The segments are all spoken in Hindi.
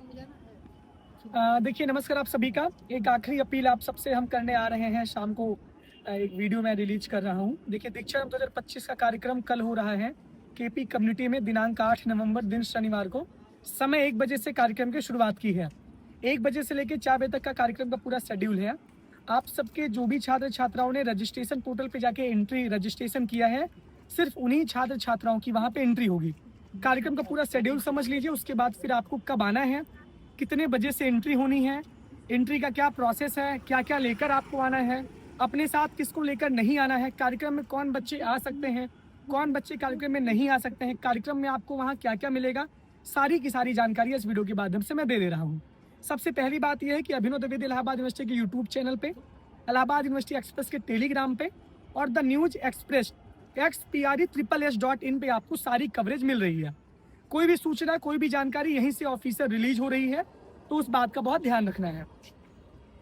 देखिए, नमस्कार आप सभी का। एक आखिरी अपील आप सबसे हम करने आ रहे हैं शाम को। एक वीडियो मैं रिलीज कर रहा हूँ। देखिए, दीक्षांत 2025 का कार्यक्रम कल हो रहा है केपी कम्युनिटी में दिनांक 8 नवंबर दिन शनिवार को। समय 1 बजे से कार्यक्रम की शुरुआत की है। 1 बजे से लेकर 4 बजे तक का कार्यक्रम का पूरा शेड्यूल है। आप सबके जो भी छात्र छात्राओं ने रजिस्ट्रेशन पोर्टल पे जाके एंट्री रजिस्ट्रेशन किया है, सिर्फ उन्हीं छात्र छात्राओं की वहाँ पे एंट्री होगी। कार्यक्रम का पूरा शेड्यूल समझ लीजिए, उसके बाद फिर आपको कब आना है, कितने बजे से एंट्री होनी है, एंट्री का क्या प्रोसेस है, क्या क्या लेकर आपको आना है, अपने साथ किसको लेकर नहीं आना है, कार्यक्रम में कौन बच्चे आ सकते हैं, कौन बच्चे कार्यक्रम में नहीं आ सकते हैं, कार्यक्रम में आपको वहाँ क्या क्या मिलेगा, सारी की सारी जानकारी इस वीडियो के माध्यम से मैं दे दे रहा हूँ। सबसे पहली बात यह है कि अभिनव द्विवेदी इलाहाबाद यूनिवर्सिटी के यूट्यूब चैनल पे, इलाहाबाद यूनिवर्सिटी एक्सप्रेस के टेलीग्राम पे और द न्यूज एक्सप्रेस XPRE.in पे आपको सारी कवरेज मिल रही है। कोई भी सूचना, कोई भी जानकारी यहीं से ऑफिशियल रिलीज हो रही है, तो उस बात का बहुत ध्यान रखना है।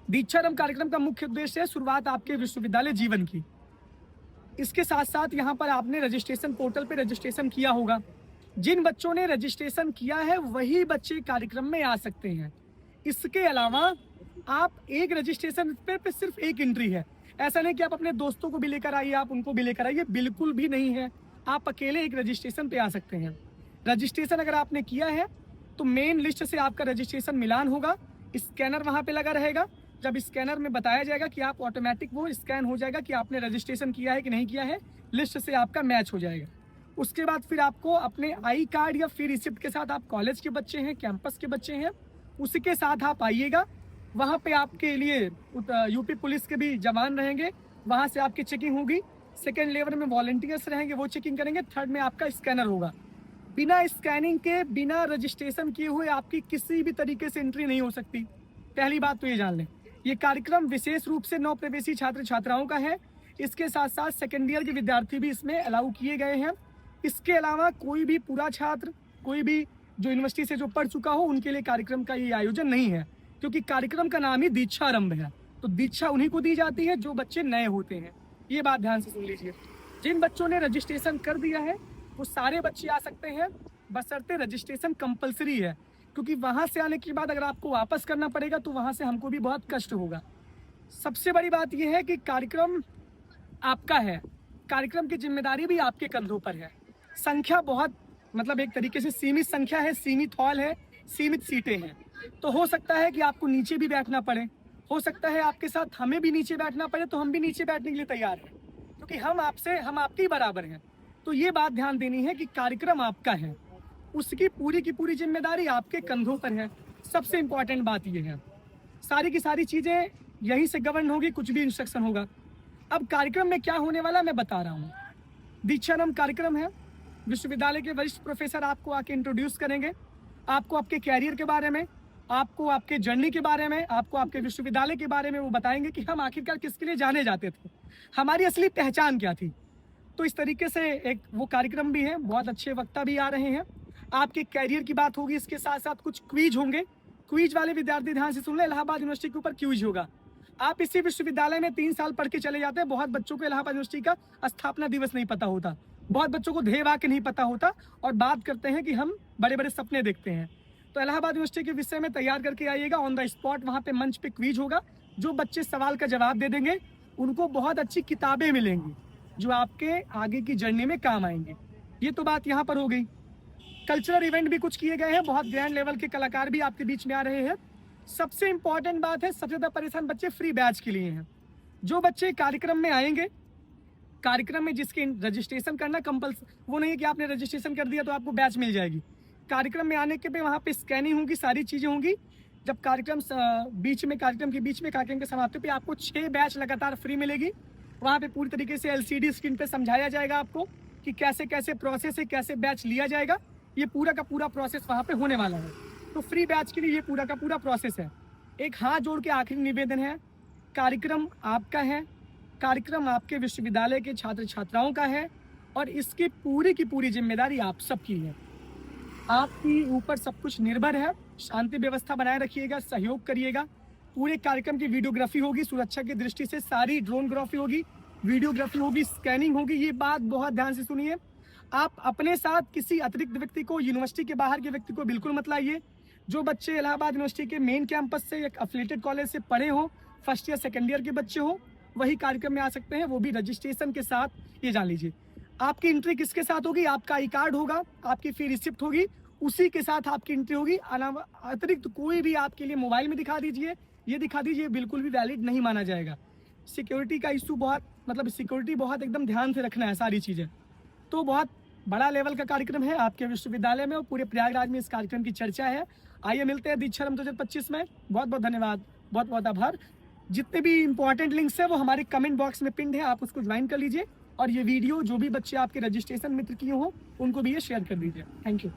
दीक्षारंभ कार्यक्रम का मुख्य उद्देश्य है शुरुआत आपके विश्वविद्यालय जीवन की। इसके साथ साथ यहाँ पर आपने रजिस्ट्रेशन पोर्टल पे रजिस्ट्रेशन किया होगा। जिन बच्चों ने रजिस्ट्रेशन किया है वही बच्चे कार्यक्रम में आ सकते हैं। इसके अलावा आप एक रजिस्ट्रेशन पे सिर्फ एक एंट्री है। ऐसा नहीं कि आप अपने दोस्तों को भी लेकर आइए, आप उनको भी लेकर आइए, बिल्कुल भी नहीं है। आप अकेले एक रजिस्ट्रेशन पे आ सकते हैं। रजिस्ट्रेशन अगर आपने किया है तो मेन लिस्ट से आपका रजिस्ट्रेशन मिलान होगा। स्कैनर वहां पे लगा रहेगा। जब स्कैनर में बताया जाएगा कि आप ऑटोमेटिक वो स्कैन हो जाएगा कि आपने रजिस्ट्रेशन किया है कि नहीं किया है, लिस्ट से आपका मैच हो जाएगा। उसके बाद फिर आपको अपने आई कार्ड या फिर रिसिप्ट के साथ, आप कॉलेज के बच्चे हैं, कैंपस के बच्चे हैं, उसी के साथ आप आइएगा। वहाँ पे आपके लिए यूपी पुलिस के भी जवान रहेंगे, वहाँ से आपकी चेकिंग होगी। सेकेंड लेवल में वॉलंटियर्स रहेंगे, वो चेकिंग करेंगे। थर्ड में आपका स्कैनर होगा। बिना स्कैनिंग के, बिना रजिस्ट्रेशन किए हुए आपकी किसी भी तरीके से एंट्री नहीं हो सकती। पहली बात तो ये जान लें। ये कार्यक्रम विशेष रूप से 9 प्रवेशी छात्र छात्राओं का है। इसके साथ साथ सेकेंड ईयर के विद्यार्थी भी इसमें अलाउ किए गए हैं। इसके अलावा कोई भी पूरा छात्र, कोई भी जो यूनिवर्सिटी से जो पढ़ चुका हो, उनके लिए कार्यक्रम का ये आयोजन नहीं है, क्योंकि कार्यक्रम का नाम ही दीक्षारंभ है। तो दीक्षा उन्हीं को दी जाती है जो बच्चे नए होते हैं। ये बात ध्यान से सुन लीजिए। जिन बच्चों ने रजिस्ट्रेशन कर दिया है वो सारे बच्चे आ सकते हैं, बशर्ते रजिस्ट्रेशन कंपलसरी है, क्योंकि वहां से आने के बाद अगर आपको वापस करना पड़ेगा तो वहां से हमको भी बहुत कष्ट होगा। सबसे बड़ी बात यह है कि कार्यक्रम आपका है, कार्यक्रम की जिम्मेदारी भी आपके कंधों पर है। संख्या बहुत, मतलब एक तरीके से सीमित संख्या है, सीमित हॉल है, सीमित सीटें हैं। तो हो सकता है कि आपको नीचे भी बैठना पड़े, हो सकता है आपके साथ हमें भी नीचे बैठना पड़े, तो हम भी नीचे बैठने के लिए तैयार हैं, क्योंकि हम आपके ही बराबर हैं। तो ये बात ध्यान देनी है कि कार्यक्रम आपका है, उसकी पूरी की पूरी जिम्मेदारी आपके कंधों पर है। सबसे इंपॉर्टेंट बात यह है, सारी की सारी चीजें यहीं से गवर्न होगी, कुछ भी इंस्ट्रक्शन होगा। अब कार्यक्रम में क्या होने वाला मैं बता रहा हूँ। दीक्षारंभ कार्यक्रम है। विश्वविद्यालय के वरिष्ठ प्रोफेसर आपको आके इंट्रोड्यूस करेंगे, आपको आपके कैरियर के बारे में, आपको आपके जर्नी के बारे में, आपको आपके विश्वविद्यालय के बारे में वो बताएंगे कि हम आखिरकार किसके लिए जाने जाते थे, हमारी असली पहचान क्या थी। तो इस तरीके से एक वो कार्यक्रम भी है। बहुत अच्छे वक्ता भी आ रहे हैं। आपके कैरियर की बात होगी, इसके साथ साथ कुछ क्विज होंगे। क्विज वाले विद्यार्थी ध्यान से सुन लें, इलाहाबाद यूनिवर्सिटी के ऊपर क्विज होगा। आप इसी विश्वविद्यालय में 3 साल पढ़ के चले जाते हैं। बहुत बच्चों को इलाहाबाद यूनिवर्सिटी का स्थापना दिवस नहीं पता होता, बहुत बच्चों को ध्येय वाक्य नहीं पता होता, और बात करते हैं कि हम बड़े बड़े सपने देखते हैं। तो इलाहाबाद यूनिवर्सिटी के विषय में तैयार करके आइएगा। ऑन द स्पॉट वहाँ पे मंच पे क्विज होगा। जो बच्चे सवाल का जवाब दे देंगे उनको बहुत अच्छी किताबें मिलेंगी जो आपके आगे की जर्नी में काम आएंगे। ये तो बात यहाँ पर हो गई। कल्चरल इवेंट भी कुछ किए गए हैं, बहुत ग्रैंड लेवल के कलाकार भी आपके बीच में आ रहे हैं। सबसे इंपॉर्टेंट बात है, सबसे ज्यादा परेशान बच्चे फ्री बैच के लिए हैं। जो बच्चे कार्यक्रम में आएंगे, कार्यक्रम में जिसके रजिस्ट्रेशन करना कंपल्सरी, वो नहीं है कि आपने रजिस्ट्रेशन कर दिया तो आपको बैच मिल जाएगी। कार्यक्रम में आने के पे वहाँ पे स्कैनिंग होगी, सारी चीजें होंगी। जब कार्यक्रम के बीच में कार्यक्रम के समाप्ति पे आपको 6 बैच लगातार फ्री मिलेगी। वहाँ पे पूरी तरीके से LCD स्क्रीन पे समझाया जाएगा आपको कि कैसे कैसे प्रोसेस है, कैसे बैच लिया जाएगा। ये पूरा का पूरा प्रोसेस वहाँ पे होने वाला है। तो फ्री बैच के लिए ये पूरा का पूरा प्रोसेस है। एक हाथ जोड़ के आखिरी निवेदन है, कार्यक्रम आपका है, कार्यक्रम आपके विश्वविद्यालय के छात्र छात्राओं का है, और इसकी पूरी की पूरी जिम्मेदारी आप सबकी है। आपके ऊपर सब कुछ निर्भर है। शांति व्यवस्था बनाए रखिएगा, सहयोग करिएगा। पूरे कार्यक्रम की वीडियोग्राफी होगी, सुरक्षा की दृष्टि से सारी ड्रोनग्राफी होगी, वीडियोग्राफी होगी, स्कैनिंग होगी। ये बात बहुत ध्यान से सुनिए। आप अपने साथ किसी अतिरिक्त व्यक्ति को, यूनिवर्सिटी के बाहर के व्यक्ति को बिल्कुल मत लाइए। जो बच्चे इलाहाबाद यूनिवर्सिटी के मेन कैंपस से एक अफिलिएटेड कॉलेज से पढ़े हों, फर्स्ट ईयर सेकेंड ईयर के बच्चे हों, वही कार्यक्रम में आ सकते हैं, वो भी रजिस्ट्रेशन के साथ। ये जान लीजिए आपकी एंट्री किसके साथ होगी, आपका आई कार्ड होगा, आपकी फी रिसिप्ट होगी, उसी के साथ आपकी एंट्री होगी। अतिरिक्त कोई भी आपके लिए मोबाइल में दिखा दीजिए, ये दिखा दीजिए, बिल्कुल भी वैलिड नहीं माना जाएगा। सिक्योरिटी का इशू बहुत, मतलब सिक्योरिटी बहुत एकदम ध्यान से रखना है सारी चीज़ें। तो बहुत बड़ा लेवल का कार्यक्रम है आपके विश्वविद्यालय में और पूरे प्रयागराज में इस कार्यक्रम की चर्चा है। आइए मिलते हैं दीक्षारंभ 2025 में। बहुत बहुत धन्यवाद, बहुत बहुत आभार। जितने भी इंपॉर्टेंट लिंक्स है वो हमारे कमेंट बॉक्स में पिंड है, आप उसको ज्वाइन कर लीजिए। और ये वीडियो जो भी बच्चे आपके रजिस्ट्रेशन मित्र किए हों उनको भी ये शेयर कर दीजिए। Thank you.